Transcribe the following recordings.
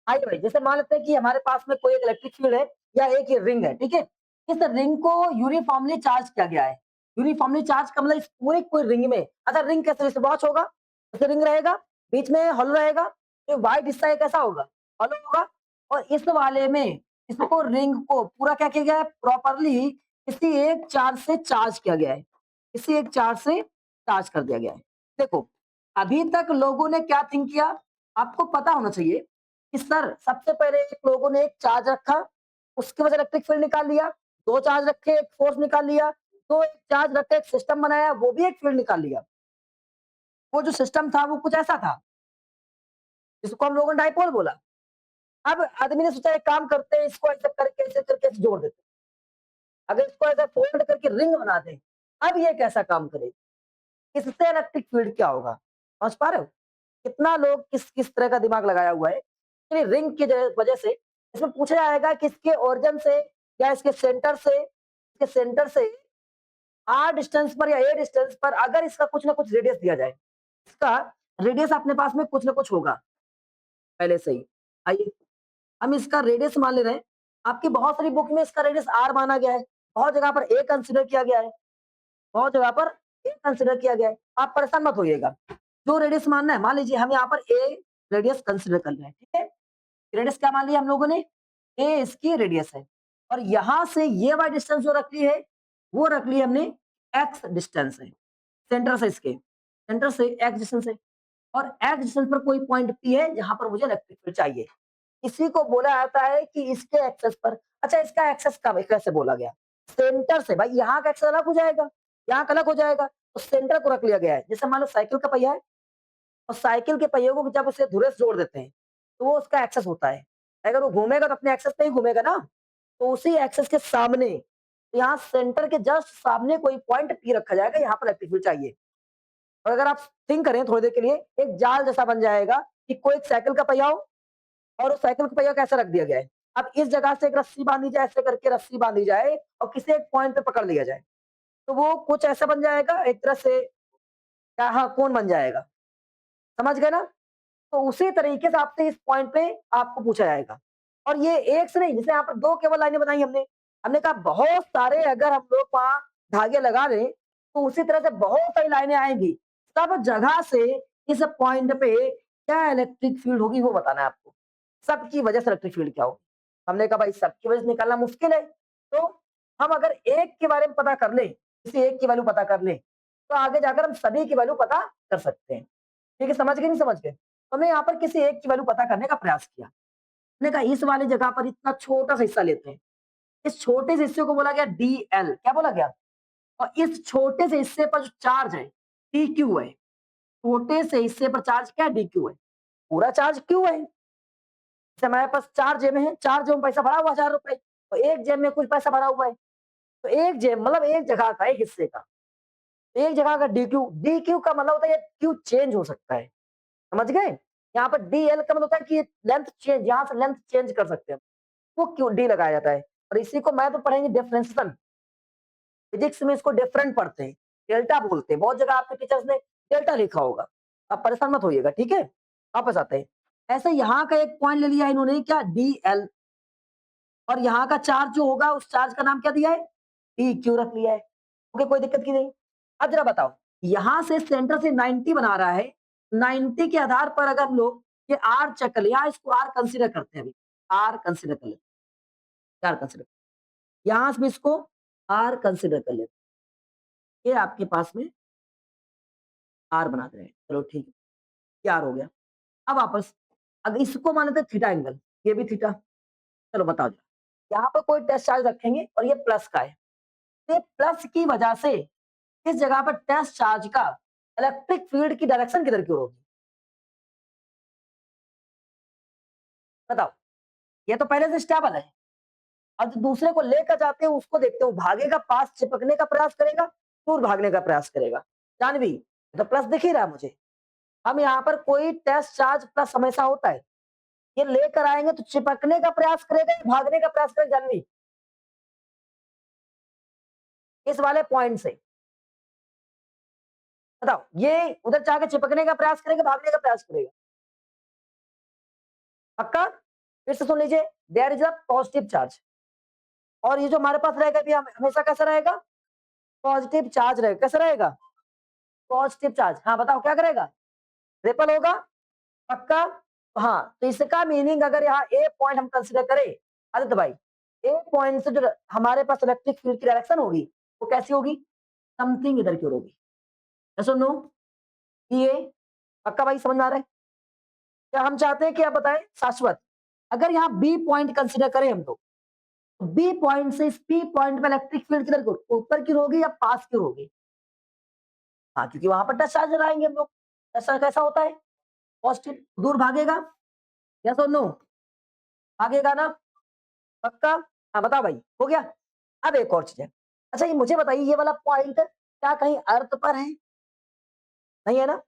आइए भाई, जैसे मान लेते हैं कि हमारे पास में कोई एक इलेक्ट्रिक फील्ड है या एक ये रिंग है, ठीक है? इस रिंग को यूनिफॉर्मली चार्ज किया गया है। यूनिफॉर्मली चार्ज का मतलब इस पूरे कोई रिंग में, अच्छा रिंग कैसे, जैसे वॉच होगा, जैसे रिंग रहेगा, बीच में हॉलो रहेगा, तो व्हाइट हिस्सा एक ऐसा होगा, हॉलो होगा, और इस वाले में इसको रिंग को पूरा क्या किया गया है, प्रॉपर्ली किसी एक चार्ज से चार्ज किया गया है। किसी एक चार्ज से चार्ज कर दिया गया है। देखो, अभी तक लोगों ने क्या थिंक किया, आपको पता होना चाहिए कि सर सबसे पहले एक लोगों ने एक चार्ज रखा, उसकी वजह से इलेक्ट्रिक फील्ड निकाल लिया, 2 चार्ज रखे, एक फोर्स निकाल लिया, तो एक चार्ज रख के एक सिस्टम बनाया, वो भी एक फील्ड निकाल लिया। वो जो सिस्टम था वो कुछ ऐसा था, जिसको हम लोगों ने डाइपोल बोला। अब आदमी ने सोचा एक काम करते हैं, इसको ऐसे करके ऐसे जोड़ देते हैं। अगर इसको ऐसे फोल्ड करके रिंग बना दें, अब ये कैसा काम करेगा? इससे इलेक्ट्रिक फील्ड क्या होगा? समझ पा रहे हो? कितना लोग किस किस तरह का दिमाग लगाया हुआ है। चलिए रिंग की वजह से इसमें पूछा जाएगा कि इसके ओरिजिन से या इसके सेंटर से आर डिस्टेंस पर या ए डिस्टेंस पर अगर इसका कुछ ना कुछ रेडियस दिया जाए, इसका रेडियस अपने पास में कुछ ना कुछ होगा पहले से ही। आइए हम इसका रेडियस मान ले रहे हैं। आपकी बहुत सारी बुक में इसका रेडियस आर माना गया है, बहुत जगह पर ए कंसिडर किया गया है, बहुत जगह पर ए कंसिडर किया गया है। आप परेशान मत होइएगा, जो रेडियस मानना है मान लीजिए, हम यहाँ पर ए रेडियस कंसिडर कर रहे हैं, ठीक है? रेडियस क्या मान लिया हम लोगों ने, ए इसकी रेडियस है, और यहां से ये वाली डिस्टेंस जो रख ली है, वो रख ली हमने एक्स डिस्टेंस है, सेंटर से एक्स डिस्टेंस है, और एक्स डिस्टेंस पर कोई पॉइंट पी है जहां पर मुझे इलेक्ट्रिक फील्ड चाहिए। इसी को बोला जाता है कि इसके एक्सेस पर, अच्छा इसका एक्सेस कब कैसे बोला गया, सेंटर से। भाई यहाँ का एक्सेस अलग हो जाएगा, यहाँ का अलग हो जाएगा, तो सेंटर को रख लिया गया है। जैसे मान लो साइकिल का पहिया है, और साइकिल के पहिए को जब उसे धुरे से जोड़ देते हैं, तो वो उसका एक्सेस होता है। अगर वो घूमेगा तो अपने एक्सेस पे ही घूमेगा ना, तो उसी एक्सेस के सामने, तो यहाँ सेंटर के जस्ट सामने कोई पॉइंट पी रखा जाएगा, यहाँ पर इलेक्ट्रिक फील्ड चाहिए। और अगर आप थिंक करें थोड़ी देर के लिए, एक जाल जैसा बन जाएगा कि कोई एक साइकिल का पहिया हो, और उस साइकिल का पहिया कैसे रख दिया गया है। अब इस जगह से एक रस्सी बांधी जाए, ऐसे करके रस्सी बांधी जाए, और किसी एक पॉइंट पे पकड़ लिया जाए, तो वो कुछ ऐसा बन जाएगा, एक तरह से क्या, हाँ कोन बन जाएगा। समझ गए ना? तो उसी तरीके से आपसे इस पॉइंट पे आपको पूछा जाएगा। और ये एक से नहीं, जैसे यहाँ पर 2 केवल लाइनें बनाई हमने। हमने कहा बहुत सारे अगर हम लोग वहाँ धागे लगा लें, तो उसी तरह से बहुत सारी लाइनें आएँगी। सब जगह से इस पॉइंट पे क्या इलेक्ट्रिक फील्ड होगी वो बताना है आपको। सबकी वजह से इलेक्ट्रिक फील्ड क्या होगी। हमने कहा भाई सबकी वजह से निकालना मुश्किल है, तो हम अगर एक के बारे में पता कर लें, किसी एक की वैल्यू पता कर लें, तो आगे जाकर हम सभी की वैल्यू पता कर सकते हैं। ठीक है, समझ गए नहीं समझ गए? तो हमने यहाँ पर किसी एक की वैल्यू पता करने का प्रयास किया। हमने कहा इस वाली जगह पर इतना छोटा-सा हिस्सा लेते हैं। इस छोटे से हिस्से को बोला गया डीएल, क्या बोला गया? और इस छोटे से हिस्से पर जो चार्ज है, डीक्यू है। छोटे से हिस्से पर चार्ज क्या है? डीक्यू है। पूरा चार्ज क्यू है। जैसे हमारे पास 4 जेब हैं, 4 जेब में पैसा भरा हुआ ₹1000, तो 1 जेब में कुछ पैसा भरा हुआ है। तो 1 जेब मतलब 1 जगह का, 1 हिस्से का। एक जगह का डीक्यू, डीक्यू का मतलब होता है ये क्यू चेंज हो सकता है। समझ गए? यहाँ पर डीएल का मतलब होता है कि लेंथ चेंज, यहाँ से लेंथ चेंज कर सकते हैं। वो क्यू डी लगाया जाता है। और इसी को मैं तो पढ़ेंगे डिफरेंशिएशन। फिजिक्स में इसको डिफरेंट पढ़ते हैं, डेल्टा बोलते हैं। बहुत जगह आपके टीचर्स ने डेल्टा लिखा होगा। आप परेशान मत होइएगा, ठीक है? वापस आते हैं। ऐसे यहाँ का एक पॉइंट ले लिया इन्होंने, क्या डीएल, और यहाँ का चार्ज जो होगा उस चार्ज का नाम क्या दिया है? डी क्यू रख लिया है। ओके, कोई दिक्कत की नहीं। अब जरा बताओ, यहाँ से सेंटर से 90 बना रहा है, 90 के आधार पर अगर हम लोग ये आर चेक कर लिया, इसको आर कंसीडर करते हैं अभी, आर कंसीडर कर लेते हैं, आर कंसीडर, यहाँ से भी इसको आर कंसीडर कर लेते हैं। ये आपके पास में आर बना दे रहे हैं, चलो ठीक है, ये आर हो गया। अब वापस अगर इसको मान लेते हैं थीटा एंगल, ये भी थीटा। चलो बताओ जरा, यहाँ पर कोई टेस्ट चार्ज रखेंगे और ये प्लस का है, तो ये प्लस की वजह से इस जगह पर टेस्ट चार्ज का इलेक्ट्रिक फील्ड की डायरेक्शन किधर की ओर होगी? बताओ। ये तो पहले से स्टेबल है, अब जो दूसरे को लेकर जाते हैं उसको देखते हो, भागेगा, पास चिपकने का प्रयास करेगा, दूर भागने का प्रयास करेगा। जानवी, तो प्लस दिख ही रहा है मुझे। हम यहाँ पर कोई टेस्ट चार्ज प्लस हमेशा होता है, ये लेकर आएंगे तो चिपकने का प्रयास करेगा या भागने का प्रयास करेगा? जानवी, इस वाले पॉइंट से बताओ, ये उधर जाके चिपकने का प्रयास करेगा, भागने का प्रयास करेगा? पक्का? फिर से सुन लीजिए, there is a positive charge, और ये जो हमारे पास रहेगा भी हमेशा कैसा रहेगा, पॉजिटिव चार्ज रहेगा। कैसा रहेगा, पॉजिटिव चार्ज। हाँ बताओ क्या करेगा, रिपल होगा, पक्का। हाँ, तो इसका मीनिंग अगर यहाँ ए पॉइंट हम कंसिडर करें आदित्य भाई, ए पॉइंट से जो हमारे पास इलेक्ट्रिक फील्ड की डायरेक्शन होगी वो कैसी होगी, समथिंग इधर की ओर होगी। यस और नो, ये पक्का भाई समझ में आ रहा है। क्या हम चाहते हैं कि आप बताएं शाश्वत, अगर यहाँ बी पॉइंट कंसिडर करें हम तो बी पॉइंट से इस पी पॉइंट पे इलेक्ट्रिक फील्ड किधर की ओर, ऊपर की ओर होगी या पास की ओर होगी। हाँ, क्योंकि वहां पर टच चार्ज लगाएंगे हम लोग। ऐसा कैसा होता है, पॉजिटिव, दूर भागेगा। यस और नो, भागेगा ना, पक्का। हाँ बताओ भाई, हो गया। अब एक और चीज है, अच्छा ये मुझे बताइए, ये वाला पॉइंट क्या कहीं अर्थ पर है, नहीं है ना।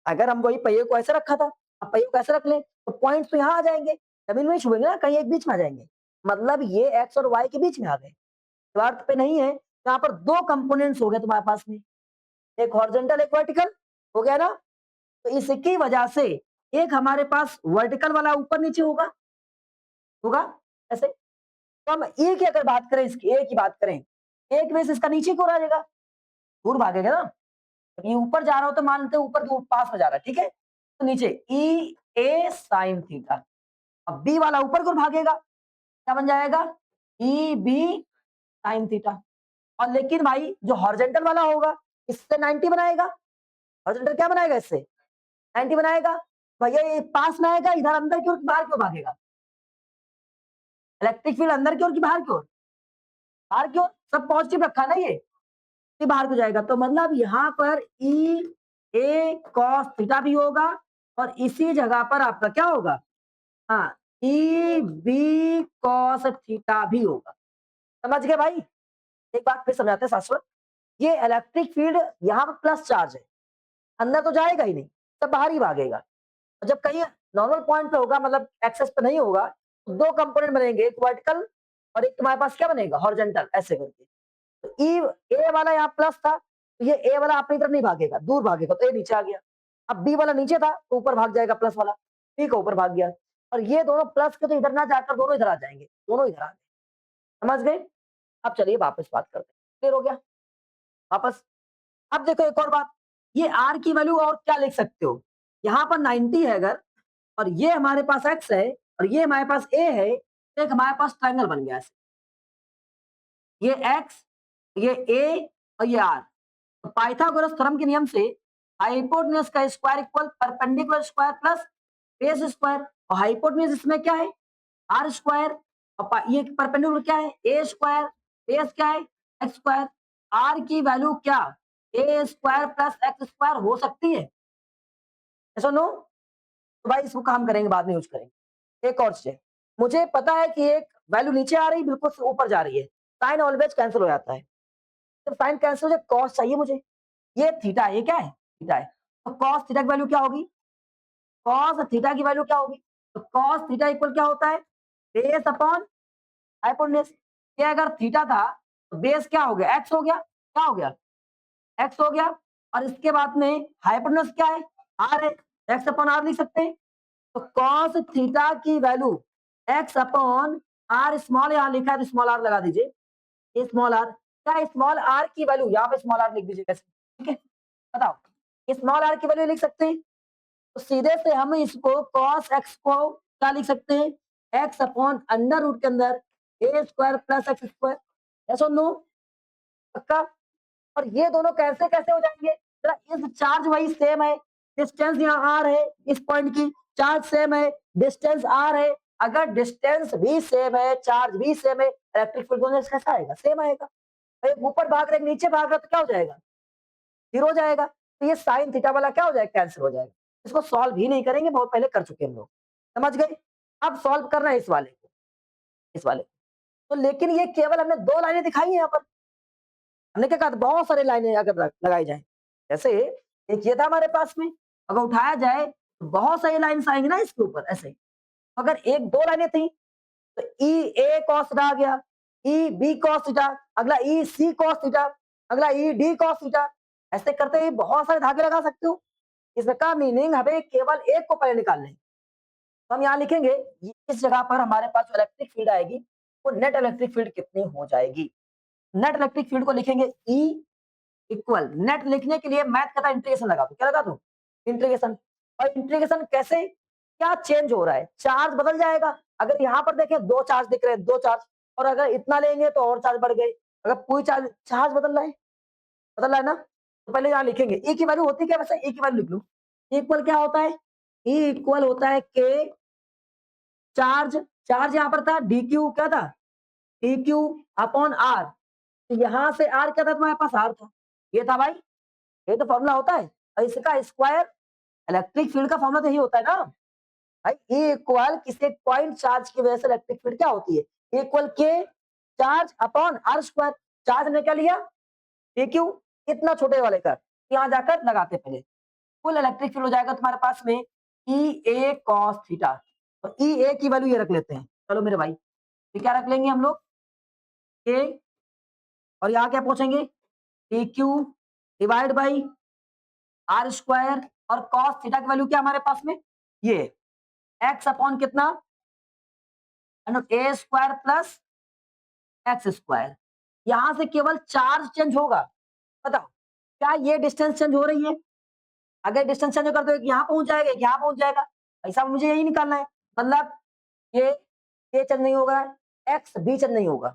अगर हम वही पहिए को ऐसे रखा था, अब पहिए को ऐसे रख लें तो पॉइंट्स तो यहाँ आ जाएंगे, जमीन में छुएंगे ना, कहीं एक बीच में आ जाएंगे। मतलब ये एक्स और वाई के बीच में आ गए, तो अर्थ पे नहीं है। यहाँ पर दो कंपोनेंट्स हो गए तुम्हारे पास में, एक हॉरिजॉन्टल एक वर्टिकल, हो गया ना। तो इसकी वजह से एक हमारे पास वर्टिकल वाला ऊपर नीचे होगा, होगा ऐसे। तो हम ए की अगर बात करें, इसकी ए की बात करें, एक में से इसका नीचे को आ जाएगा, दूर भागेगा ना। ये ऊपर जा रहा हो तो मानते हैं ऊपर दूर पास में जा रहा है, ठीक है। तो नीचे ई ए साइन थीटा, अब बी वाला ऊपर को भागेगा, क्या बन जाएगा, ई बी साइन थीटा। और लेकिन भाई जो हॉरिजॉन्टल वाला होगा इससे 90 बनाएगा, हॉरिजॉन्टल क्या बनाएगा, इससे 90 बनाएगा। भैया ये पास में आएगा, इधर अंदर की ओर बाहर क्यों भागेगा, इलेक्ट्रिक फील्ड अंदर की ओर की बाहर की ओर, बाहर की ओर, सब पॉजिटिव रखा ना ये बाहर को जाएगा। तो मतलब यहाँ पर ई ए कॉस थीटा भी होगा, और इसी जगह पर आपका क्या होगा, हाँ ई बी कॉस थीटा भी होगा। समझ गए भाई, एक बात फिर समझाते हैं शाश्वत। ये इलेक्ट्रिक फील्ड यहाँ पर प्लस चार्ज है, अंदर तो जाएगा ही नहीं, सब बाहर ही भागेगा। और जब कहीं नॉर्मल पॉइंट पे होगा, मतलब एक्सेस पे नहीं होगा, तो दो कंपोनेंट बनेंगे, एक वर्टिकल और एक तुम्हारे पास क्या बनेगा, हॉरिजॉन्टल, ऐसे करके। तो ई ए वाला यहाँ प्लस था, तो ये ए वाला अपनी तरफ नहीं भागेगा, दूर भागेगा, तो ए नीचे आ गया। अब बी वाला नीचे था तो ऊपर भाग जाएगा प्लस वाला, बी का ऊपर भाग गया। और ये दोनों प्लस के तो इधर ना जाकर दोनों इधर आ जाएंगे, दोनों इधर आ गए। समझ गए। अब चलिए वापस बात करते हैं, क्लियर हो गया वापस। अब देखो एक और बात, ये आर की वैल्यू और क्या लिख सकते हो, यहाँ पर 90 है अगर, और ये हमारे पास एक्स है और ये हमारे पास ए है, तो एक हमारे पास ट्रायंगल बन गया ऐसे, ये एक्स, ये ए और ये आर। तो पाइथागोरस थ्योरम के नियम से हाइपोटेन्यूज का square equal perpendicular square plus base square, और हाइपोटेन्यूज इसमें क्या है, आर स्क्वायर, और ये परपेंडिकुलर क्या है, ए स्क्वायर, बेस क्या है, एक्स स्क्वायर। आर की वैल्यू क्या, ए स्क्वायर प्लस एक्स स्क्वायर हो सकती है, ऐसा नो। तो भाई इसको काम करेंगे, बाद में यूज करेंगे। एक और चीज, मुझे पता है कि एक वैल्यू नीचे आ रही बिल्कुल ऊपर जा रही है, साइन ऑलवेज कैंसिल हो जाता है। जब साइन कैंसिल हो जाए कॉस चाहिए मुझे, ये थीटा, ये क्या है, थीटा है। तो कॉस थीटा की वैल्यू क्या होगी, कॉस थीटा की वैल्यू क्या होगी, तो कॉस थीटा इक्वल क्या होता है, बेस अपॉन हाइपोटेन्यूज। ये अगर थीटा था तो बेस क्या हो गया, एक्स हो गया, क्या हो गया, एक्स हो गया। और इसके बाद में हाइपोटेन्यूज क्या है, आर है, एक्स अपॉन आर लिख सकते हैं। तो कॉस थीटा की value x upon r, small यहाँ लिखा है तो स्मॉल आर लगा दीजिए, स्मॉल आर। क्या स्मॉल आर की वैल्यू, यहाँ पे स्मॉल आर लिख दीजिए कैसे, ठीक है बताओ, स्मॉल आर की वैल्यू लिख सकते हैं। तो सीधे से हम इसको कॉस एक्स को क्या लिख सकते हैं, एक्स अपॉन अंडर रूट के अंदर ए स्क्वायर प्लस एक्स स्क्वायर, ऐसा नो, पक्का। और ये दोनों कैसे कैसे हो जाएंगे, जरा इस चार्ज वही सेम है, डिस्टेंस यहाँ आर है, इस पॉइंट की चार्ज सेम है, डिस्टेंस आर है। अगर डिस्टेंस भी सेम है, चार्ज भी सेम है, इलेक्ट्रिक फील्ड कैसा आएगा, सेम आएगा। भाई ऊपर भाग रहे नीचे भाग रहा तो क्या हो जाएगा, जीरो हो जाएगा। तो ये साइन थीटा वाला क्या हो जाएगा, कैंसिल हो जाएगा। इसको सॉल्व ही नहीं करेंगे, बहुत पहले कर चुके हम लोग, समझ गए। अब सॉल्व करना है इस वाले को, इस वाले को। तो लेकिन ये केवल हमने दो लाइनें दिखाई है यहाँ पर, हमने क्या कहा था, बहुत सारी लाइनें अगर लगाई जाए, जैसे एक ये था हमारे पास में, अगर उठाया जाए तो बहुत सारी लाइन्स आएंगी ना इसके ऊपर ऐसे। अगर एक दो लाइनें थी तो ई ए कॉस थीटा आ गया, ई बी कॉस थीटा, अगला ई सी कॉस थीटा, अगला ई डी कॉस थीटा, ऐसे करते हुए बहुत सारे धागे लगा सकते हो। इसका मीनिंग हमें केवल एक को पहले निकालना है। तो हम यहाँ लिखेंगे इस जगह पर हमारे पास जो इलेक्ट्रिक फील्ड आएगी वो नेट इलेक्ट्रिक फील्ड कितनी हो जाएगी। नेट इलेक्ट्रिक फील्ड को लिखेंगे ई इक्वल, नेट लिखने के लिए मैथ का इंटीग्रेशन लगा दो, क्या लगा दो, इंटीग्रेशन। और इंटीग्रेशन कैसे, क्या चेंज हो रहा है, चार्ज बदल जाएगा। अगर यहाँ पर देखें दो चार्ज दिख रहे हैं, दो चार्ज, और अगर इतना लेंगे तो और चार्ज बढ़ गए। अगर कोई चार्ज चार्ज बदल रहा है ना, तो पहले यहाँ लिखेंगे ई की वैल्यू होती है क्या, वैसे ई की वैल्यू लिख लो। इक्वल क्या होता है, ई इक्वल होता है के चार्ज, चार्ज यहाँ पर था डी क्यू, क्या था डी क्यू अपॉन आर। तो यहाँ से आर क्या था, तुम्हारे पास आर था, ये था भाई, ये तो फॉर्मूला होता है। और इसका स्क्वायर, इलेक्ट्रिक फील्ड का फॉर्मूला तो यही होता है ना भाई, ई इक्वल किसी एक पॉइंट चार्ज की वजह से इलेक्ट्रिक फील्ड क्या होती है, इक्वल के charge upon r square. Charge ने क्या लिया, डी क्यू, इतना छोटे वाले का, यहाँ जाकर लगाते पहले, कुल इलेक्ट्रिक फील्ड हो जाएगा तुम्हारे पास में ई ए कॉस थीटा। तो ई ए की वैल्यू ये रख लेते हैं, चलो मेरे भाई, ये क्या रख लेंगे हम लोग, के, और यहाँ क्या पूछेंगे, d q divide by r square, और कॉस थीटा की वैल्यू क्या हमारे पास में, ये एक्स अपॉन कितना, a square plus x square. यहां से केवल चार्ज चेंज होगा, बताओ क्या ये डिस्टेंस चेंज हो रही है, अगर डिस्टेंस चेंज कर दो एक यहाँ पहुंच जाएगा, एक यहाँ पहुंच जाएगा, ऐसा मुझे यही निकालना है। मतलब ये चेंज नहीं होगा, एक्स भी चेंज नहीं होगा,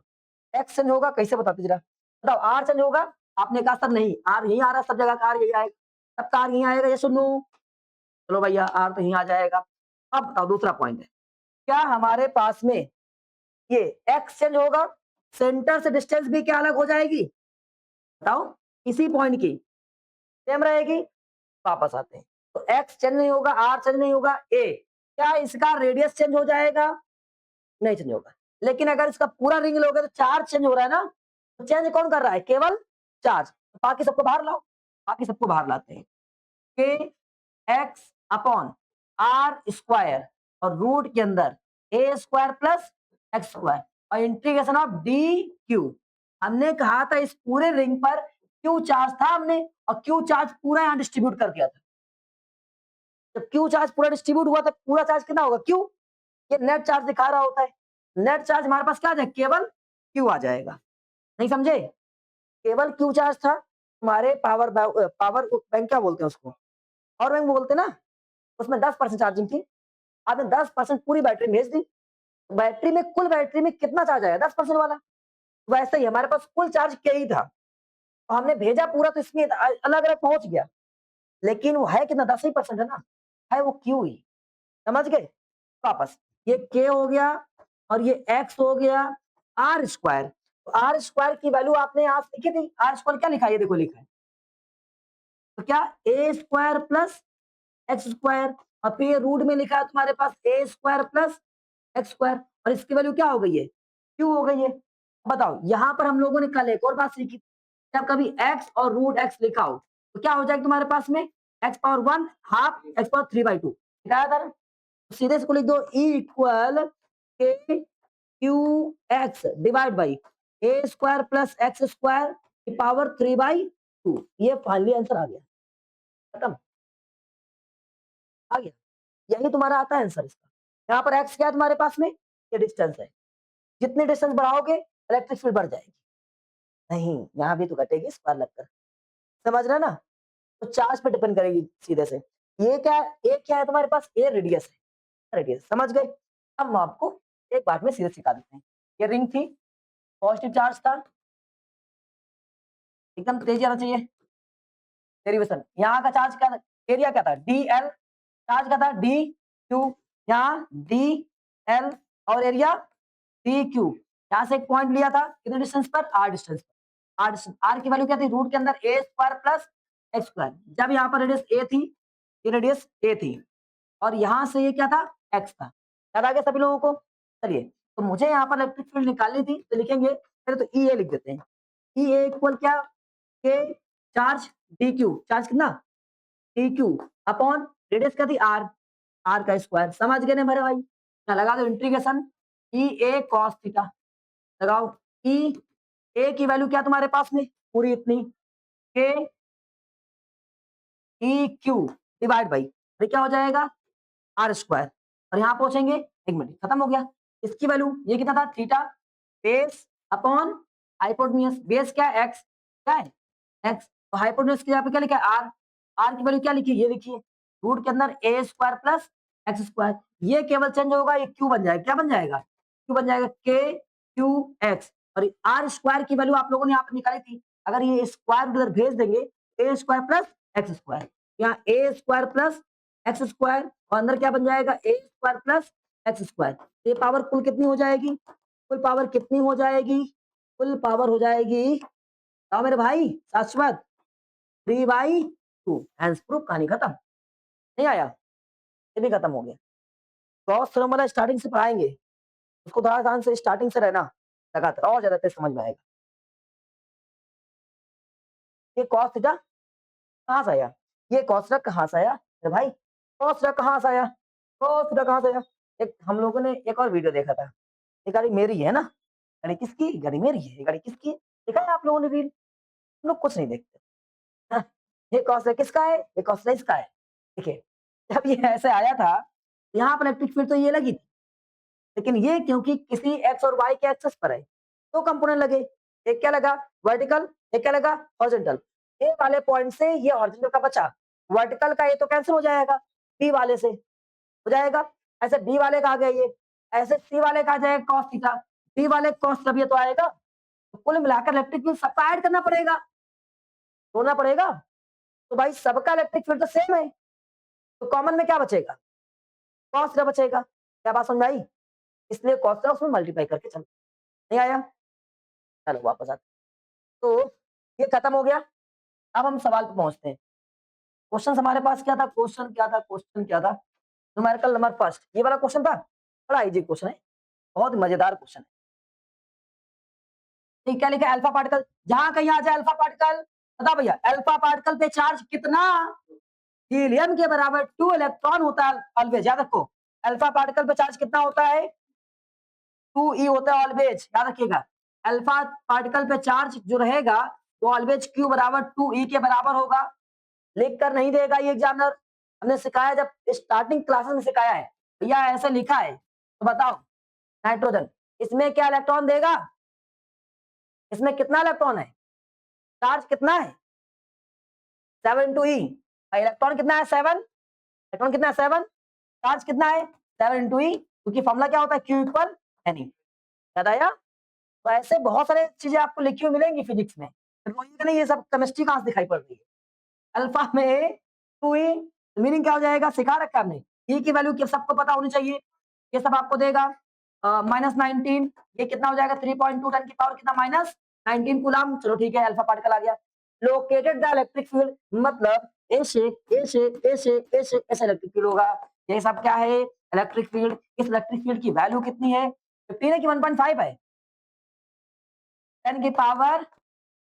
एक्स चेंज होगा कैसे बताते जरा, बताओ आर चेंज होगा, आपने कहा सर नहीं, आर यही आ रहा है, सब जगह का आर यही आएगा, सब का आर यही आएगा, ये सुन लो, चलो भैया आर तो यही आ जाएगा। अब बताओ दूसरा पॉइंट है, क्या हमारे पास में ये एक्स चेंज होगा, सेंटर से डिस्टेंस भी क्या अलग हो जाएगी, बताओ इसी पॉइंट की सेम रहेगी। वापस आते हैं, तो एक्स चेंज नहीं होगा, आर चेंज नहीं होगा, ए, क्या इसका रेडियस चेंज हो जाएगा, नहीं चेंज होगा। लेकिन अगर इसका पूरा रिंग लोगे तो चार्ज चेंज हो रहा है ना, तो चेंज कौन कर रहा है, केवल चार्ज। बाकी सबको बाहर लाओ, बाकी सबको बाहर लाते हैं, के एक्स अपॉन आर स्क्वायर और रूट के अंदर ए स्क्वायर प्लस एक्स स्क्वायर और इंटीग्रेशन ऑफ डी क्यू। हमने कहा था इस पूरे रिंग पर क्यू चार्ज था, हमने और क्यू चार्ज पूरा यहाँ डिस्ट्रीब्यूट कर दिया था। जब क्यू चार्ज पूरा डिस्ट्रीब्यूट हुआ तो पूरा चार्ज कितना होगा, क्यू, ये नेट चार्ज दिखा रहा होता है, नेट चार्ज हमारे पास क्या आ जाए, केवल क्यू आ जाएगा। नहीं समझे, केवल क्यू चार्ज था, तुम्हारे पावर बैंक क्या बोलते हैं उसको, पावर बैंक बोलते हैं ना, उसमें 10% चार्जिंग थी, आपने 10% पूरी बैटरी भेज दी, बैटरी में कुल बैटरी में कितना चार्ज आया, 10% वाला। वैसे ही हमारे पास कुल चार्ज क्या ही था, तो हमने भेजा पूरा तो इसमें अलग अलग पहुंच गया, लेकिन वो है कितना, 10% है ना, है वो क्यू ही, समझ गए। वापस ये के हो गया और ये एक्स हो गया, आर स्क्वायर, तो आर स्क्वायर की वैल्यू आपने यहाँ लिखी थी, आर स्क्वायर क्या लिखा है, ये देखो लिखा है, तो क्या ए स्क्वायर प्लस एक्स स्क्वायर, और फिर ये रूट में लिखा है तुम्हारे पास ए स्क्वायर प्लस एक्स स्क्वायर, और इसकी वैल्यू क्या हो गई है, क्यू हो गई है। बताओ यहाँ पर हम लोगों ने कल एक और बात सीखी, जब कभी x और रूट एक्स लिखा हो तो क्या हो जाएगा तुम्हारे पास में, x power 1 half x power 3/2 लिखाया था ना, तो सीधे से लिख दो ई इक्वल के Q x divide by A square plus x square की पावर 3/2। ये फाइनली आंसर आ गया, खत्म, आ गया, यही तुम्हारा आता है आंसर इसका। यहाँ पर x क्या है तुम्हारे पास में, ये डिस्टेंस है, जितनी डिस्टेंस बढ़ाओगे इलेक्ट्रिक फील्ड बढ़ जाएगी, नहीं यहाँ भी तो घटेगी स्क्वायर लगकर, समझ रहे ना। तो चार्ज पे डिपेंड करेगी सीधे से। ये क्या है, एक क्या है तुम्हारे पास, ये रेडियस है, रेडियस समझ गए। अब हम आपको एक बात में सीधे सिखा देते हैं, ये रिंग थी, पॉजिटिव चार्ज था, एकदम तेज आना चाहिए, डेरिवेशन, यहाँ का चार्ज क्या था, एरिया क्या था डी एल, चार्ज क्या था डी क्यू, यहाँ डी एल और एरिया डी क्यू। यहाँ से एक पॉइंट लिया था कितने डिस्टेंस पर, आर डिस्टेंस पर, आर की वैल्यू क्या थी, रूट के अंदर ए स्क्वायर प्लस एक्स स्क्वायर, जब यहाँ पर रेडियस ए थी, ये रेडियस ए थी, और यहाँ से ये क्या था, एक्स था, याद आ गया सभी लोगों को। चलिए, तो मुझे यहाँ पर इलेक्ट्रिक फील्ड निकालनी थी, तो लिखेंगे पहले तो ई ए लिख देते हैं, ई ए इक्वल क्या, के चार्ज डी क्यू, चार्ज कितना डी क्यू अपॉन रेडियस क्या थी आर, आर का स्क्वायर, समझ गए ना मेरे भाई। लगा दो इंटीग्रेशन ई ए कॉस थीटा, लगाओ ई ए की वैल्यू क्या तुम्हारे पास में, पूरी इतनी, के ई क्यू डिवाइड बाई, क्या हो जाएगा आर स्क्वायर, और यहाँ पहुंचेंगे, एक मिनट खत्म हो गया। इसकी वैल्यू ये कितना था, theta base upon hypotenuse, base क्या है एक्स, क्या है एक्स, तो हाइपोटेन्यूज की जगह पे क्या लिखा है आर, आर की वैल्यू क्या लिखी है, ये लिखिए रूट के अंदर ए स्क्वायर प्लस एक्स स्क्वायर, ये केवल चेंज होगा, ये क्यू बन जाएगा, क्या बन जाएगा, क्यू बन जाएगा, के क्यू एक्स। और आर स्क्वायर की वैल्यू आप लोगों ने यहाँ पे निकाली थी, अगर ये स्क्वायर उधर भेज देंगे, ए स्क्वायर प्लस एक्स स्क्वायर, यहाँ ए स्क्वायर प्लस एक्स स्क्वायर और अंदर क्या बन जाएगा, ए स्क्वायर प्लस एक्स स्क्वायर। ये पावर कुल कितनी हो जाएगी, कुल पावर कितनी हो जाएगी, कुल पावर हो जाएगी, बताओ मेरे भाई शाश्वत, 3/2। आंसर प्रूफ, कहानी खत्म। नहीं आया, ये भी खत्म हो गया। गॉस थ्योरम वाला स्टार्टिंग से पढ़ाएंगे, उसको थोड़ा ध्यान से स्टार्टिंग से रहना लगातार, और ज्यादा तेज समझ में आएगा। ये कॉस थीटा कहाँ से आया, ये कॉस थीटा कहाँ से आया अरे भाई, कॉस थीटा कहाँ से आया, कॉस थीटा कहाँ से आया। एक हम लोगों ने एक और वीडियो देखा था, ये गाड़ी मेरी है ना, गाड़ी किसकी, गाड़ी मेरी है, ये गाड़ी किसकी है, देखा है आप लोगों ने रील, हम लोग कुछ नहीं देखते। हाँ, ये कॉस थीटा किसका है, ये कॉस थीटा इसका है। देखिए जब ये ऐसे आया था, यहाँ पर इलेक्ट्रिक फील्ड तो ये लगी थी, लेकिन ये क्योंकि किसी एक्स और वाई के एक्सेस पर है, दो कंपोनेंट लगे, एक क्या लगा वर्टिकल, एक क्या लगा हॉरिजॉन्टल। ए वाले पॉइंट से ये हॉरिजॉन्टल का बचा, वर्टिकल का ये तो कैंसिल हो जाएगा, बी वाले से हो जाएगा, ऐसे बी वाले का आ गया ये, ऐसे सी वाले का आ जाएगा कॉस थीटा, बी वाले कॉस जब ये तो आएगा, तो कुल मिलाकर इलेक्ट्रिक फील्ड सबका ऐड करना पड़ेगा, जोड़ना पड़ेगा। तो भाई सबका इलेक्ट्रिक फील्ड तो सेम है, तो कॉमन में क्या बचेगा, कॉस थीटा बचेगा। क्या बात समझ आई, इसलिए कॉस थीटा उसमें मल्टीप्लाई करके चलो। नहीं आया, चलो वापस आते। तो ये खत्म हो गया, अब हम सवाल पे पहुंचते हैं। क्वेश्चन हमारे पास क्या था, क्वेश्चन क्या था, क्वेश्चन क्या था, न्यूमेरिकल नंबर फर्स्ट, ये वाला क्वेश्चन था, बड़ा इजी क्वेश्चन है, बहुत मजेदार क्वेश्चन है। ठीक, क्या लिखा है, अल्फा पार्टिकल, जहां कहीं आ जाए अल्फा पार्टिकल, बता भैया अल्फा पार्टिकल पे चार्ज कितना, हीलियम के बराबर 2 इलेक्ट्रॉन होता है ऑलवेज, याद रखो अल्फा पार्टिकल पे चार्ज कितना होता है, 2e होता है ऑलवेज, याद रखिएगा। अल्फा पार्टिकल पे चार्ज जो रहेगा वो ऑलवेज q बराबर 2e के बराबर होगा, लिख कर नहीं देगा ये एग्जामिनर, हमने सिखाया जब स्टार्टिंग क्लासेस में सिखाया है, भैया ऐसे लिखा है, तो बताओ नाइट्रोजन, इसमें क्या इलेक्ट्रॉन देगा, इसमें कितना इलेक्ट्रॉन है, चार्ज कितना है 7 into e, इलेक्ट्रॉन कितना है 7, इलेक्ट्रॉन कितना है 7, चार्ज कितना है 7 into e, क्योंकि फॉर्मूला क्या होता है q इक्वल एन, याद आया। तो ऐसे बहुत सारे चीजें आपको लिखी हुई मिलेंगी फिजिक्स में, नहीं ये सब केमिस्ट्री कहां से दिखाई पड़ रही है। अल्फा में 2e मीनिंग क्या हो जाएगा, सिखा रखा हमने, e की वैल्यू सबको पता होनी चाहिए, ये सब आपको देगा -19, ये कितना हो जाएगा 3.2 10 की पावर कितना -19 कूलम, चलो ठीक है अल्फा पार्टिकल आ गया। लोकेटेड द इलेक्ट्रिक फील्ड, मतलब ऐसे ऐसे ऐसे ऐसे ऐसे इलेक्ट्रिक फील्ड होगा, ये सब क्या है इलेक्ट्रिक फील्ड, इस इलेक्ट्रिक फील्ड की वैल्यू कितनी है, 15 है कि 1.5 है, 10 की पावर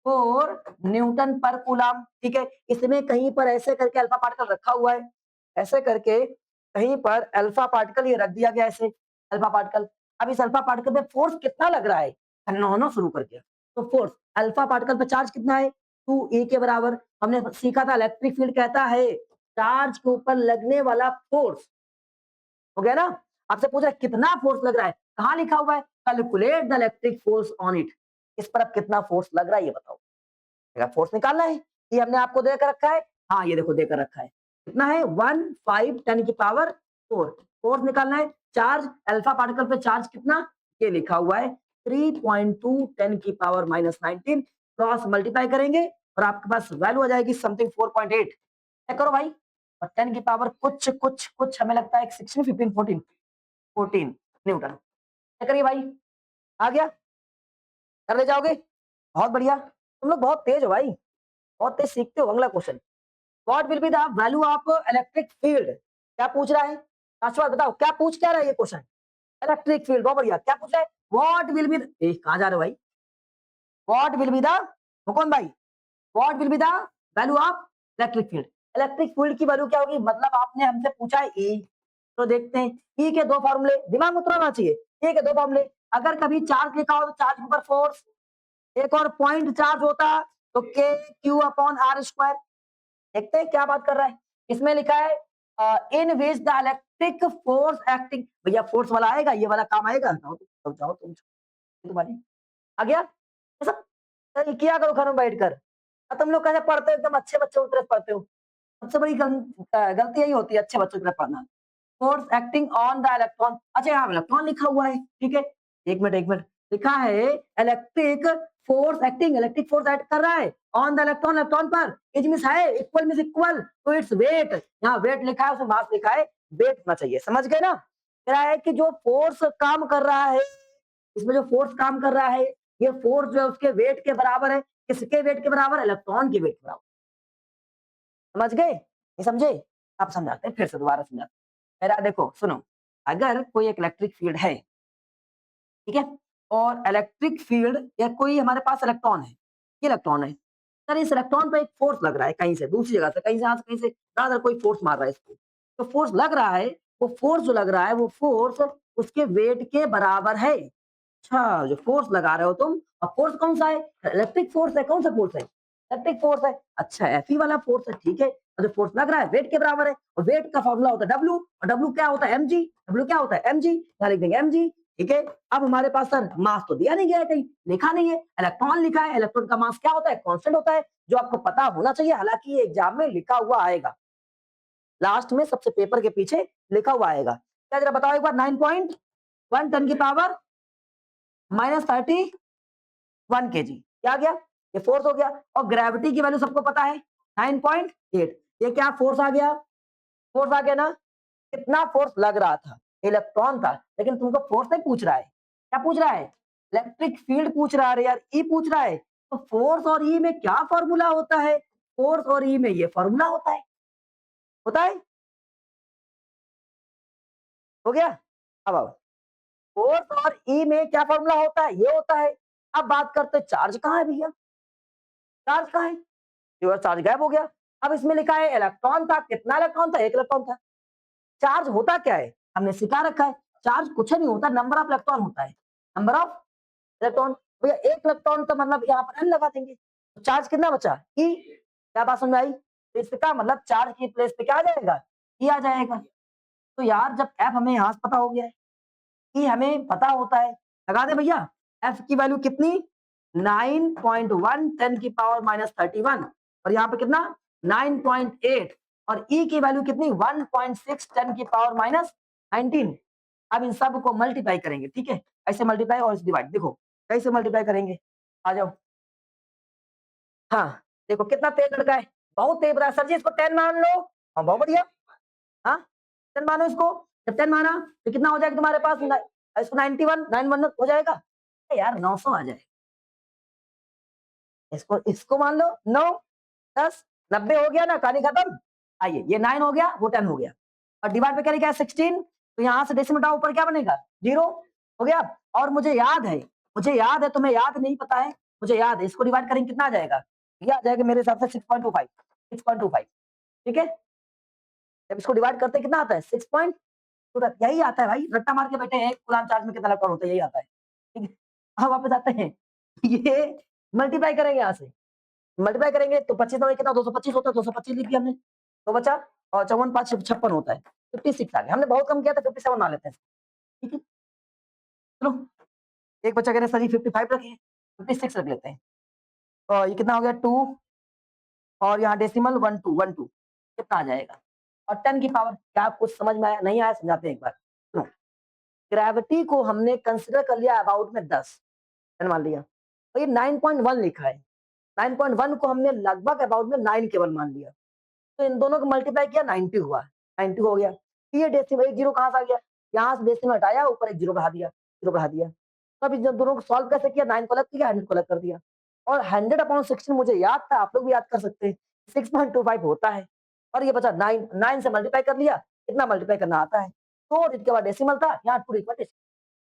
4 न्यूटन पर कूलम, ठीक है। इसमें कहीं पर ऐसे करके अल्फा पार्टिकल रखा हुआ है, ऐसे करके कहीं पर अल्फा पार्टिकल ये रख दिया गया ऐसे अल्फा पार्टिकल। अब इस अल्फा पार्टिकल पे फोर्स कितना लग रहा है, नौ शुरू करके, तो फोर्स अल्फा पार्टिकल पे चार्ज कितना है 2e के बराबर, हमने सीखा था इलेक्ट्रिक फील्ड कहता है चार्ज के ऊपर लगने वाला फोर्स, हो गया ना। आपसे पूछ रहा है कितना फोर्स लग रहा है, कहाँ लिखा हुआ है calculate the electric force on it, इस पर अब कितना फोर्स लग रहा है ये बताओ, अगर फोर्स निकालना है, ये हमने आपको देकर रखा है, हाँ ये देखो देकर रखा है, कितना है 1 5 10 की पावर 4, फोर्स निकालना है, चार्ज अल्फा पार्टिकल पे चार्ज कितना, ये लिखा हुआ है 3.2 10 की पावर -19, क्रॉस मल्टीप्लाई करेंगे और आपके पास वैल्यू आ जाएगी समथिंग 4.8, चेक करो भाई, और 10 की पावर कुछ कुछ कुछ हमें लगता है 16 15 14 न्यूटन, चेक करिए भाई, आ गया, कर ले जाओगे, बहुत बढ़िया, तुम लोग बहुत तेज हो भाई, बहुत तेज सीखते हो। अगला question, what will be the value of electric field, क्या पूछ रहा है शाश्वत, बताओ क्या पूछ क्या रहा है ये क्वेश्चन, इलेक्ट्रिक फील्ड, बहुत बढ़िया, क्या पूछ रहा है, व्हाट विल बी, कहां जा रहे हो भाई, what will be the, Mukund भाई, what will be the value of electric field, electric field की वैल्यू क्या होगी, मतलब आपने हमसे पूछा है ई, तो देखते हैं ई के दो फॉर्मूले, दिमाग में उतरना चाहिए, ई के दो फॉर्मूले, अगर कभी चार्ज लिखा हो तो चार्ज के ऊपर फोर्स, एक और पॉइंट चार्ज होता तो के क्यू अपॉन आर स्क्वायर, देखते हैं क्या बात कर रहा है, इसमें लिखा है in which the electric force acting, भैया फोर्स वाला आएगा, ये वाला काम आएगा, जाओ तुम तुम्हारी आ गया ये सब। तो ये किया करो घर में बैठ कर। और तुम लोग कैसे पढ़ते हो, एकदम अच्छे बच्चों की तरह पढ़ते हो। सबसे बड़ी गलती यही होती है अच्छे बच्चों की तरह पढ़ना। Force acting on the electron, अच्छा यहाँ इलेक्ट्रॉन लिखा हुआ है, ठीक है, एक मिनट लिखा है electric force acting, electric force act कर रहा है ऑन द इलेक्ट्रॉन, इलेक्ट्रॉन पर, इज मींस है, equal means equal to its weight, यहाँ वेट लिखा है उसमें मास लिखा है, वेट होना चाहिए, समझ गए ना। कह रहा है कि जो फोर्स काम कर रहा है, इसमें जो फोर्स काम कर रहा है, ये फोर्स जो है उसके वेट के बराबर है, किसके वेट के बराबर, इलेक्ट्रॉन के वेट के बराबर, समझ गए, ये समझे। आप समझाते हैं, फिर से दोबारा समझाते हैं। मेरा देखो सुनो, अगर कोई एक इलेक्ट्रिक फील्ड है, ठीक है, और इलेक्ट्रिक फील्ड या कोई हमारे पास इलेक्ट्रॉन है, ये इलेक्ट्रॉन है, सर इस इलेक्ट्रॉन पे एक फोर्स लग रहा है कहीं से, दूसरी जगह से, कहीं से यहाँ से, कहीं से ज्यादा कोई फोर्स मार रहा है इसको, तो फोर्स लग रहा है, वो फोर्स जो लग रहा है वो फोर्स उसके वेट के बराबर है। अच्छा, जो फोर्स लगा रहे हो तुम, और फोर्स कौन सा है, इलेक्ट्रिक फोर्स है, कौन सा फोर्स है, इलेक्ट्रिक फोर्स है, अच्छा एफ वाला फोर्स है, ठीक है, और जो फोर्स लग रहा है वेट के बराबर है, और वेट का फॉर्मूला होता है डब्ल्यू, और डब्ल्यू क्या होता है एमजी, डब्ल्यू क्या होता है एमजी, यहाँ लिख देंगे एमजी, ठीक है। अब हमारे पास सर मास तो दिया नहीं गया है, कहीं लिखा नहीं है, इलेक्ट्रॉन लिखा है, इलेक्ट्रॉन का मास क्या होता है, कांस्टेंट होता है, जो आपको पता होना चाहिए, हालांकि ये एग्जाम में लिखा हुआ आएगा, लास्ट में सबसे पेपर के पीछे लिखा हुआ आएगा, क्या जरा बताओ एक बार, 9.1 टन की पावर -31 केजी, क्या गया, ये फोर्स हो गया, और ग्रेविटी की वैल्यू सबको पता है 9.8, ये क्या फोर्स आ गया, फोर्स आ गया ना, कितना फोर्स लग रहा था, इलेक्ट्रॉन था, लेकिन तुमको फोर्स नहीं पूछ रहा है, क्या पूछ रहा है, इलेक्ट्रिक फील्ड पूछ रहा है यार, ई पूछ रहा है, तो फोर्स और ई में क्या फॉर्मूला होता है, फोर्स और ई में ये फॉर्मूला होता है, हो गया। अब आओ, फोर्स और ई में क्या फॉर्मूला होता है, ये होता है। अब बात करते हैं चार्ज कहाँ है भैया, चार्ज कहाँ है, प्योर चार्ज गायब हो गया। अब इसमें लिखा है इलेक्ट्रॉन था, कितना इलेक्ट्रॉन था, एक इलेक्ट्रॉन था। चार्ज होता क्या है, हमने सिखा रखा है, चार्ज कुछ नहीं होता, नंबर ऑफ इलेक्ट्रॉन होता है, नंबर ऑफ इलेक्ट्रॉन, भैया एक इलेक्ट्रॉन तो मतलब यहाँ पर एन लगा देंगे, तो चार्ज कितना बचा ई, क्या बात समझ में आई, तो इसका मतलब चार्ज की प्लेस पे क्या आ जाएगा, ई आ जाएगा। तो यार जब एफ हमें यहाँ से पता हो गया है, ई हमें पता होता है, लगा दे भैया, एफ की वैल्यू कितनी 9.1 10 की पावर -31, और यहाँ पे कितना 9.8, और ई की वैल्यू कितनी 1.6 10 की पावर -19। अब इन सब को मल्टीप्लाई करेंगे, ठीक है, ऐसे मल्टीप्लाई और डिवाइड, देखो कैसे मल्टीप्लाई करेंगे, आ जाओ, हाँ देखो कितना तेज लड़का है, बहुत तेज रहा है सर जी, इसको 10 मान लो, हाँ बहुत बढ़िया, हाँ 10 मानो इसको, जब 10 माना तो कितना हो जाएगा तुम्हारे पास, इसको 91 91 हो जाएगा, यार 900 आ जाएगा, इसको इसको मान लो 9 10 90 हो गया ना, कहानी खत्म। आइए ये 9 हो गया, वो 10 हो गया, और डिवाइड पे क्या लिखा है 16, तो यहाँ से डेसिमल हटाओ, ऊपर क्या बनेगा 0 हो गया। और मुझे याद है, तुम्हें याद नहीं पता है, मुझे याद है, इसको डिवाइड करेंगे कितना आ जाएगा, ये आ जाएगा मेरे हिसाब से 6.25, 6.25, ठीक है, जब इसको डिवाइड करते हैं कितना आता है 6.25, यही आता है भाई, रट्टा मार के बैठे हैं, कूलाम चार्ज में कितना इलेक्ट्रॉन होता है, यही आता है, ठीक है। अब वापस आते हैं, ये मल्टीप्लाई करेंगे यहाँ से, मल्टीप्लाई करेंगे तो 25 में कितना 225 होता है, 225 लिख दिया हमने, तो बचा, और 54 5 56 होता है, 56 आ गया, हमने बहुत कम किया था, 57 मान लेते हैं, ठीक है। चलो एक बच्चा कह रहे सर जी 55 रखिए, 56 रख लेते हैं, और ये कितना हो गया 2, और यहाँ डेसिमल 12 कितना आ जाएगा, और 10 की पावर, क्या कुछ समझ में आया, नहीं आया, समझाते हैं एक बार, सुनो, ग्रेविटी को हमने कंसिडर कर लिया अबाउट में 10 मान लिया, तो ये 9.1 लिखा है, 9.1 को हमने लगभग अबाउट में 9 केवल मान लिया, तो इन दोनों को मल्टीप्लाई किया 90 हुआ, 90 हो गया, ये डेसिमल एक जीरो कहाँ से आ गया, यहाँ से डेसिमल हटाया, ऊपर एक जीरो बढ़ा दिया, जीरो बढ़ा दिया, तब इन दोनों को सॉल्व कैसे किया, 9 को अलग किया, 100 को अलग कर दिया, और 100/16 मुझे याद था, आप लोग भी याद कर सकते हैं, 6.25 होता है, और ये बचा 9, 9 से मल्टीप्लाई कर लिया, कितना मल्टीप्लाई करना आता है, तो इसके बाद डेसिमल था, यहाँ 2 के बाद डेसिमल।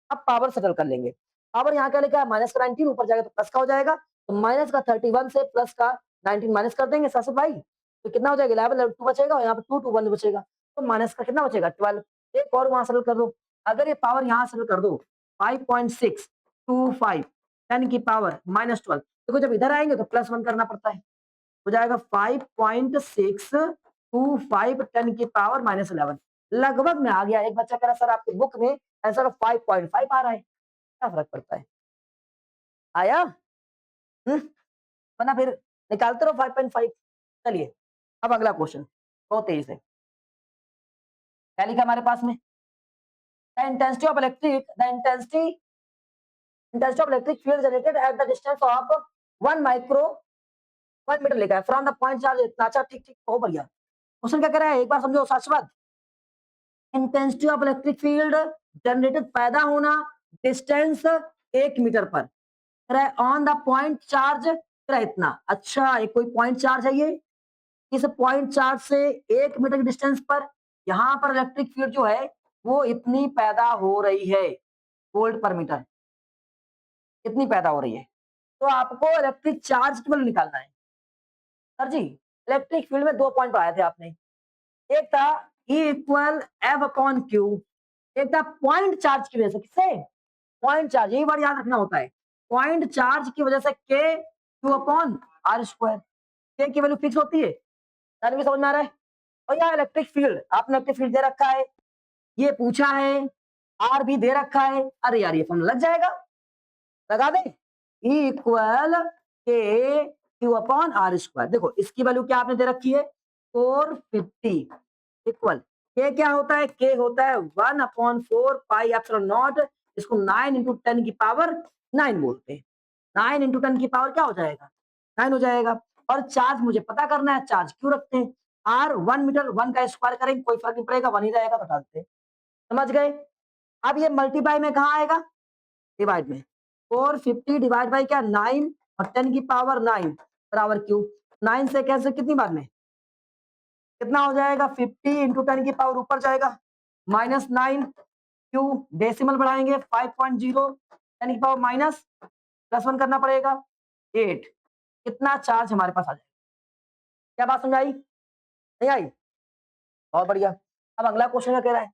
अब पावर सेटल कर लेंगे, पावर यहाँ क्या लिखा है माइनस का 19, ऊपर जाएगा तो प्लस का हो जाएगा, तो माइनस का 31 से प्लस का 19 माइनस कर देंगे सासू भाई, तो कितना हो जाएगा 11 2 बचेगा, और यहाँ पे 2 2 1 बचेगा, तो माइनस का कितना बचेगा 12, एक और वहां सेटल कर दो, अगर ये पावर यहाँ सेटल कर दो 5.625 10 की पावर -12, देखो जब इधर आएंगे तो +1 करना पड़ता है, हो जाएगा 5.625 10 की पावर -11, लगभग में आ गया। एक बच्चा कह रहा सर आपकी बुक में आंसर 5.5 आ रहा है, क्या फर्क पड़ता है? आया? वरना फिर निकालते रहो 5.5। चलिए अब अगला क्वेश्चन बहुत तेजी से। क्या लिखा हमारे पास में? The intensity of electric field generated at the distance of 1 metre लिखा है फ्रॉम द पॉइंट चार्ज इतना। अच्छा ठीक ठीक, बहुत बढ़िया। क्वेश्चन क्या कर रहा है एक बार समझो शाश्वत। Intensity of electric field generated, पैदा होना, डिस्टेंस 1 मीटर पर, ऑन द पॉइंट चार्ज इतना। अच्छा एक कोई पॉइंट चार्ज है ये, इस पॉइंट चार्ज से 1 मीटर की डिस्टेंस पर यहाँ पर इलेक्ट्रिक फील्ड जो है वो इतनी पैदा हो रही है, वोल्ट पर मीटर, इतनी पैदा हो रही है। तो आपको इलेक्ट्रिक चार्ज की वैल्यू निकालना है। सर जी इलेक्ट्रिक फील्ड में 2 पॉइंट पढ़ाए थे आपने, एक था E equal F upon Q, एक था पॉइंट चार्ज की वजह से। किससे? पॉइंट चार्ज, यही बार याद रखना होता है। पॉइंट चार्ज की वजह से के क्यू अपॉन आर स्क्वायर, के की वैल्यू फिक्स होती है। भी समझ में आ रहा है? और यहाँ इलेक्ट्रिक फील्ड, आपने इलेक्ट्रिक फील्ड दे रखा है, ये पूछा है, आर भी दे रखा है। अरे यार ये फॉर्मूला लग जाएगा, लगा दे। E इक्वल के क्यू अपॉन आर स्क्वायर। देखो इसकी वैल्यू क्या आपने दे रखी है 450 इक्वल के क्या होता है, के होता है 1/4 पाई एप्सिलॉन नॉट, इसको 9 इंटू 10 की पावर 9 बोलते हैं। 9 इंटू 10 की पावर क्या हो जाएगा, 9 हो जाएगा। और चार्ज मुझे पता करना है, चार्ज क्यों रखते हैं, आर 1 मीटर, 1 का स्क्वायर करेंगे कोई फर्क नहीं पड़ेगा, 1 ही रहेगा, बता देते हैं। समझ गए? अब ये मल्टीप्लाई में कहाँ आएगा, डिवाइड में। 450 डिवाइड बाई क्या 9 और 10 की पावर 9 बराबर क्यू। 9 से कैसे कितनी बार में कितना हो जाएगा, 50 इंटू 10 की पावर ऊपर जाएगा -9 क्यू, डेसिमल बढ़ाएंगे 5.0, 10 की पावर माइनस +1 करना पड़ेगा 8। कितना चार्ज हमारे पास आ जाएगा। क्या बात समझ आई, नहीं आई? बहुत बढ़िया। अब अगला क्वेश्चन क्या कह रहा है,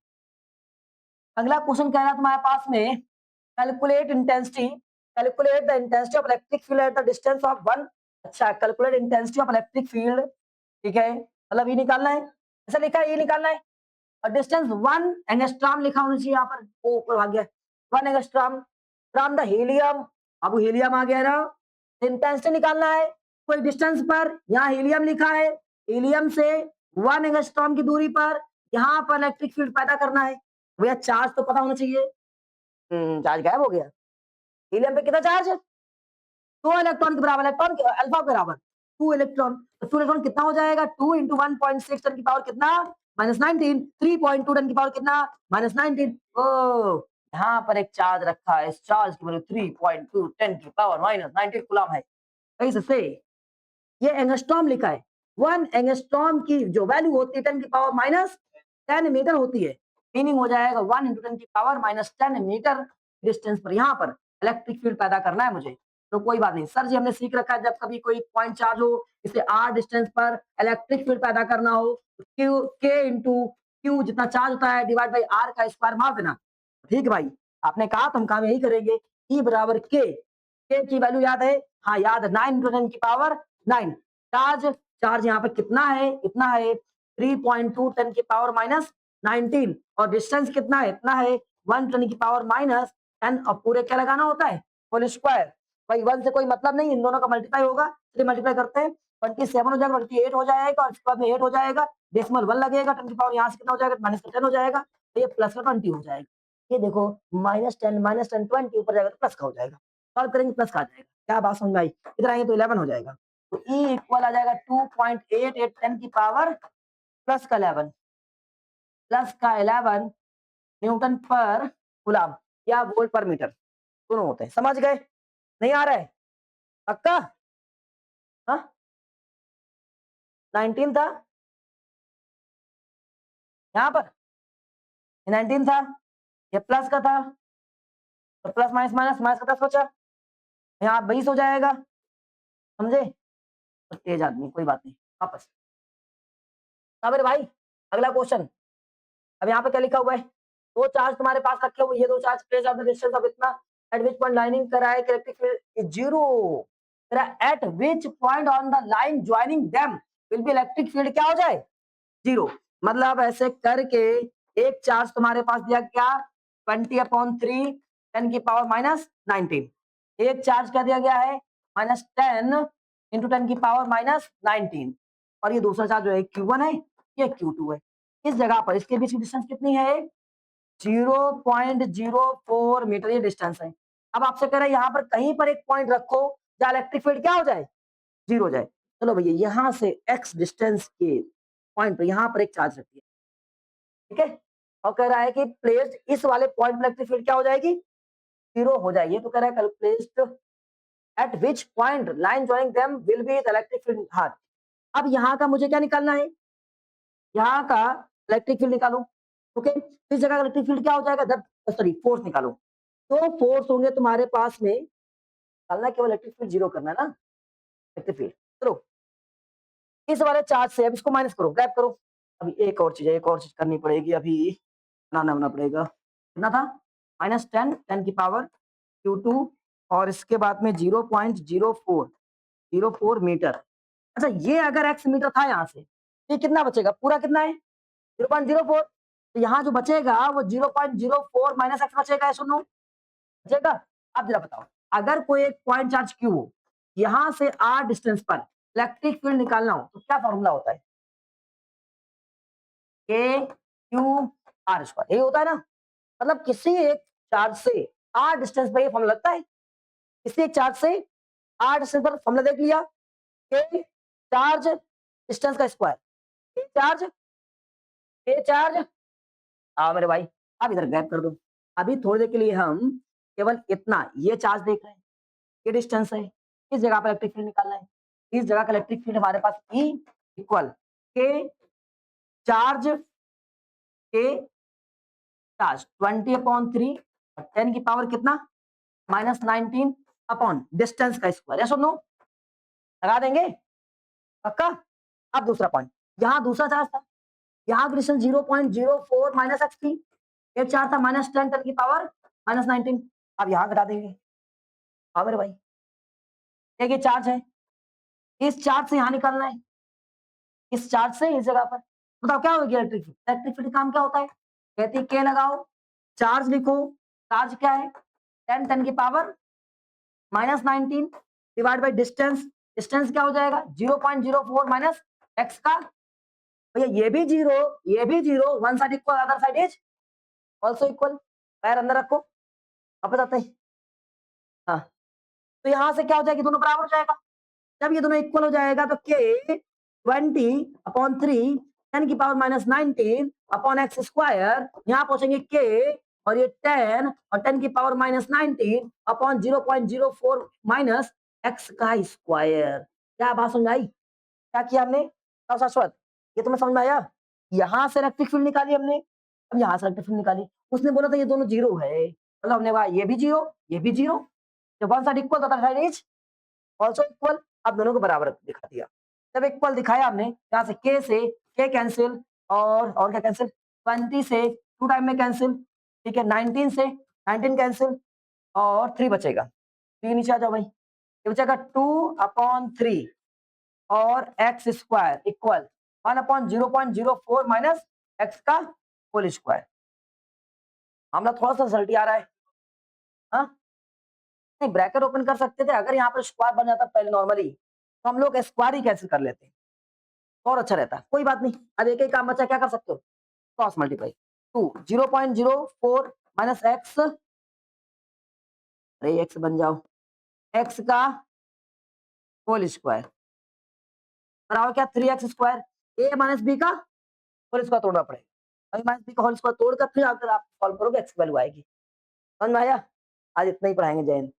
अगला क्वेश्चन कह रहा है तुम्हारे पास में calculate the intensity of electric field at the distance of 1। अच्छा calculate intensity of electric field, ठीक है, मतलब ये निकालना है, ऐसा लिखा है, ये निकालना है। और डिस्टेंस 1 एंगस्ट्रॉम लिखा होना चाहिए यहाँ पर, ओ ऊपर आ गया 1 एंगस्ट्रॉम फ्रॉम द हीलियम। अब हीलियम आ गया ना, इंटेंसिटी निकालना है कोई डिस्टेंस पर, यहाँ हीलियम लिखा है, हीलियम से 1 एंगस्ट्रॉम की दूरी पर यहाँ पर इलेक्ट्रिक फील्ड पैदा करना है। भैया चार्ज तो पता होना चाहिए। चार्ज गायब हो गया। हीलियम पे कितना चार्ज है, 2 इलेक्ट्रॉन के बराबर, इलेक्ट्रॉन अल्फा के बराबर 2 इलेक्ट्रॉन, तो 2 इलेक्ट्रॉन कितना हो जाएगा, 2 इंटू 1.6 10 की पावर कितना -19, 3.2 10 की पावर कितना -19। ओ यहाँ पर एक चार्ज रखा है, इस चार्ज की वैल्यू 3.2 10 की पावर -19 कूलम है। कैसे, ये एंगस्ट्रॉम लिखा है, 1 एंगस्ट्रॉम की जो वैल्यू होती है 10 की पावर -10 मीटर होती है, मीनिंग हो जाएगा 1 इंटू 10 की पावर -10 मीटर डिस्टेंस पर यहाँ पर इलेक्ट्रिक फील्ड पैदा करना है मुझे। तो कोई बात नहीं सर जी, हमने सीख रखा है जब कभी कोई पॉइंट चार्ज हो इसे r डिस्टेंस पर इलेक्ट्रिक फील्ड पैदा करना हो, क्यू के इंटू क्यू जितना चार्ज होता है डिवाइड बाई r का स्क्वायर मार देना। ठीक है भाई, आपने कहा तो हम काम यही करेंगे। E बराबर के की वैल्यू याद है, हाँ याद है, 9 इंटू 10 की पावर 9। चार्ज यहाँ पे कितना है, इतना है 3.2 10 की पावर -19, और डिस्टेंस कितना है, इतना है 1 10 की पावर -10, और पूरे क्या लगाना होता है, होल स्क्वायर। भाई 1 से कोई मतलब नहीं, इन दोनों का मल्टीप्लाई होगा, चलिए मल्टीप्लाई करते हैं। 27 हो जाएगा, 28 हो जाएगा, और इसके बाद में 8 हो जाएगा, डेसिमल 1 लगेगा, 10 की पावर यहाँ से कितना हो जाएगा -10 हो जाएगा, तो ये प्लस का 20 हो जाएगा। ये देखो -10 20 ऊपर जाएगा तो प्लस का हो जाएगा, सॉल्व करेंगे प्लस का आ जाएगा। क्या बात समझ में आई? इधर आएंगे तो 11 हो जाएगा, तो E इक्वल आ जाएगा 2.88 10 की पावर प्लस का 11 न्यूटन पर कूलम या वोल्ट पर मीटर दोनों होते हैं। समझ गए? नहीं आ रहा है पक्का? हाँ 19 था यहाँ पर, 19 था, ये प्लस का था, तो प्लस माइनस माइनस माइनस का 10 बचा, यहाँ 20 हो जाएगा। समझे? तो तेज आदमी, कोई बात नहीं, वापस। अब भाई अगला क्वेश्चन, अब यहाँ पे क्या लिखा हुआ है, दो चार्ज तुम्हारे पास रखे हुए, ये दो charge place of the distance of इतना, एट विच पॉइंट लाइनिंग कराए electric field is zero, eight which point on the line joining them will be electric field क्या हो जाए, जीरो। मतलब ऐसे करके एक चार्ज तुम्हारे पास दिया क्या 20/3 10 की पावर माइनस 19। एक चार्ज क्या दिया गया है -10 इंटू 10 की पावर माइनस 19 और ये दूसरा चार्ज जो है Q1 है ये Q2 है। इस जगह पर इसके बीच की डिस्टेंस कितनी है 0.04 मीटर ये डिस्टेंस है। अब आपसे कह रहे हैं यहाँ पर कहीं पर एक पॉइंट रखो जहाँ इलेक्ट्रिक फील्ड क्या हो जाए जीरो हो जाए। चलो भैया यहाँ से x डिस्टेंस के पॉइंट पर यहाँ पर एक चार्ज रखिए, ठीक है, और कह रहा है कि प्लेस्ड इस वाले पॉइंट पर इलेक्ट्रिक फील्ड क्या हो जाएगी जीरो हो जाएगी। तो कह रहा है placed at which point line joining them will be the electric field. हाँ, अब यहाँ का मुझे क्या निकालना है यहाँ का इलेक्ट्रिक फील्ड निकालो। ओके, इस जगह इलेक्ट्रिक फील्ड क्या हो जाएगा जब सॉरी फोर्स निकालो। तो फोर्स होंगे तुम्हारे पास में निकालना केवल इलेक्ट्रिक फील्ड जीरो करना है ना इलेक्ट्रिक फील्ड। चलो इस वाले चार्ज से अब इसको माइनस करो ग्रैब करो। अभी एक और चीज करनी पड़ेगी, अभी बनाना पड़ेगा। कितना था -10 की पावर Q2 और इसके बाद में 0.04 मीटर। अच्छा ये अगर x मीटर था यहाँ से ये कितना बचेगा पूरा कितना है 0.04। तो यहाँ जो बचेगा वो 0.04 माइनस एक्स बचेगा, सुनो बचेगा। अब जरा बताओ अगर कोई एक पॉइंट चार्ज Q हो यहाँ से r डिस्टेंस पर इलेक्ट्रिक फील्ड निकालना हो तो क्या फॉर्मूला होता है K/Q/R²। यही होता है ना, मतलब किसी एक चार्ज से r डिस्टेंस पर ये फॉर्मूला लगता है। किसी एक चार्ज से r डिस्टेंस पर फॉर्मूला देख लिया K चार्ज डिस्टेंस का स्क्वायर K चार्ज आओ मेरे भाई अब इधर गैप कर दो। अभी थोड़ी देर के लिए हम केवल इतना ये चार्ज देख रहे हैं, ये डिस्टेंस है, इस जगह पर इलेक्ट्रिक फील्ड निकालना है। इस जगह का इलेक्ट्रिक फील्ड हमारे पास E इक्वल के चार्ज के चार्ज 20/3 और 10 की पावर कितना -19 अपॉन डिस्टेंस का स्क्वायर। या सुनो लगा देंगे पक्का। अब दूसरा पॉइंट यहाँ दूसरा चार्ज था, यहाँ की डिस्टेंस 0.04 माइनस एक्स थी, एक चार्ज था -10 10 की पावर -19। अब यहाँ घटा देंगे। हाँ मेरे भाई एक ये चार्ज है, इस चार्ज से यहाँ निकालना है, इस चार्ज से इस जगह पर बताओ क्या होगी इलेक्ट्रिक फील्ड। इलेक्ट्रिक फील्ड काम क्या होता है कहती है के लगाओ चार्ज लिखो, चार्ज क्या है 10 10 की power -19 divide by distance. Distance क्या हो जाएगा 0.04 माइनस एक्स का भैया ये भी zero one side equal other side is also equal. पैर अंदर रखो अब बताते हैं। हाँ तो यहाँ से क्या हो जाएगी दोनों बराबर हो जाएगा। जब ये दोनों इक्वल हो जाएगा तो के 20/3 10 की पावर -19 अपॉन एक्स स्क्वायर यहाँ पहुंचेंगे के और ये 10 और 10 की पावर -19 अपॉन 0.04 माइनस एक्स का स्क्वायर। क्या बात समझ आई क्या किया हमने शाश्वत ये तुम्हें समझ में आया। यहाँ से इलेक्ट्रिक फील्ड निकाली हमने, अब यहाँ से इलेक्ट्रिक फील्ड निकाली। उसने बोला था ये दोनों जीरो है, मतलब हमने कहा ये भी जीरो जब one side equal other side is also equal. अब दोनों को बराबर दिखा दिया। जब इक्वल दिखाया हमने यहाँ से के कैंसिल और क्या कैंसिल 20 से 2 टाइम में कैंसिल, ठीक है 19 से 19 कैंसिल और 3 बचेगा। 3 नीचे आ जाओ भाई, ये बचेगा 2/3 और x square equal 1/0.04 minus x का होल स्क्वायर। हमारा थोड़ा सा रिजल्ट आ रहा है। हाँ नहीं ब्रैकेट ओपन कर सकते थे, अगर यहाँ पर स्क्वायर बन जाता पहले नॉर्मली तो हम लोग स्क्वायर ही कैंसिल कर लेते और अच्छा रहता। कोई बात नहीं, अब एक ही काम बचा, क्या कर सकते हो क्रॉस मल्टीप्लाई 2 0.04 माइनस एक्स, अरे एक्स बन जाओ एक्स का होल स्क्वायर बराबर क्या 3x स्क्वायर ए माइनस बी का होल स्क्वायर तोड़ना पड़ेगा। ए माइनस बी का होल स्क्वायर तोड़कर फिर अगर आप सॉल्व करोगे एक्स वैल्यू आएगी। समझ में आया। आज इतना ही पढ़ाएंगे जय हिंद।